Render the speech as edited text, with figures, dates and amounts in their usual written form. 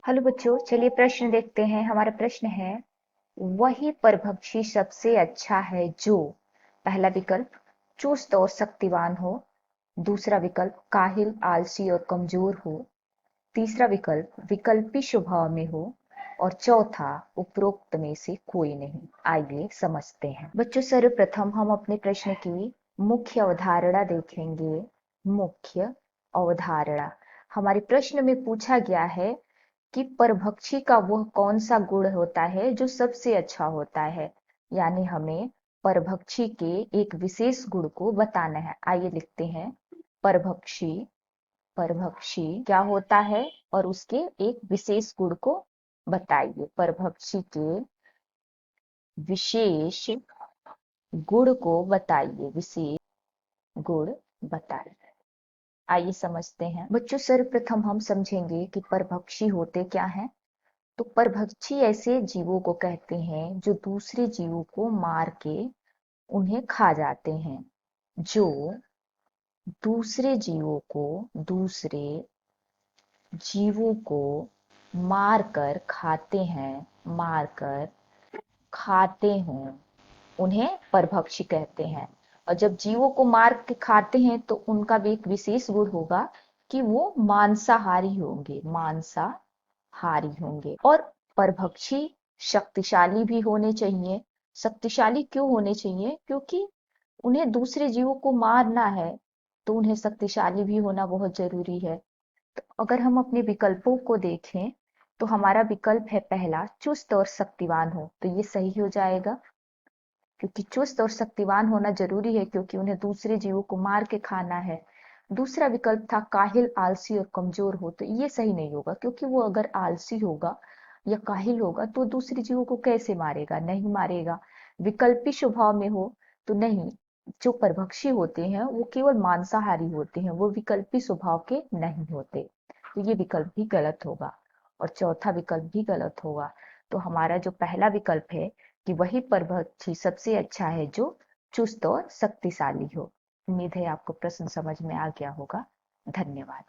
Hello बच्चों, चलिए प्रश्न देखते हैं। हमारा प्रश्न है, वही परभक्षी सबसे अच्छा है जो पहला विकल्प चुस्त और शक्तिवान हो, दूसरा विकल्प काहिल, आलसी और कमजोर हो, तीसरा विकल्प विकल्पी स्वभाव में हो और चौथा उपरोक्त में से कोई नहीं। आइए समझते हैं। बच्चों, सर्वप्रथम हम अपने प्रश्न की मुख्य अवधारणा देखेंगे। मुख्य अवधारणा हमारे प्रश्न में पूछा गया है कि परभक्षी का वह कौन सा गुण होता है जो सबसे अच्छा होता है, यानी हमें परभक्षी के एक विशेष गुण को बताना है। आइए लिखते हैं, परभक्षी परभक्षी क्या होता है और उसके एक विशेष गुण को बताइए। परभक्षी के विशेष गुण को बताइए, विशेष गुण बताइए। आइए समझते हैं। बच्चों, सर्वप्रथम हम समझेंगे कि परभक्षी होते क्या हैं। तो परभक्षी ऐसे जीवों को कहते हैं जो दूसरे जीवों को मार के उन्हें खा जाते हैं। जो दूसरे जीवों को मारकर खाते हैं, मारकर खाते हैं, उन्हें परभक्षी कहते हैं। और जब जीवों को मार के खाते हैं तो उनका भी एक विशेष गुण होगा कि वो मांसाहारी होंगे, मांसाहारी होंगे। और परभक्षी शक्तिशाली भी होने चाहिए। शक्तिशाली क्यों होने चाहिए? क्योंकि उन्हें दूसरे जीवों को मारना है, तो उन्हें शक्तिशाली भी होना बहुत जरूरी है। तो अगर हम अपने विकल्पों को देखें तो हमारा विकल्प है पहला, चुस्त और शक्तिवान हो, तो ये सही हो जाएगा, क्योंकि चुस्त और शक्तिवान होना जरूरी है, क्योंकि उन्हें दूसरे जीवों को मार के खाना है। दूसरा विकल्प था काहिल, आलसी और कमजोर हो, तो ये सही नहीं होगा, क्योंकि वो अगर आलसी होगा या काहिल होगा तो दूसरे जीवों को कैसे मारेगा? नहीं मारेगा। विकल्पी स्वभाव में हो तो नहीं, जो परभक्षी होते हैं वो केवल मांसाहारी होते हैं, वो विकल्पी स्वभाव के नहीं होते, तो ये विकल्प भी गलत होगा। और चौथा विकल्प भी गलत होगा। तो हमारा जो पहला विकल्प है कि वही परभक्षी सबसे अच्छा है जो चुस्त और शक्तिशाली हो। उम्मीद है आपको प्रश्न समझ में आ गया होगा। धन्यवाद।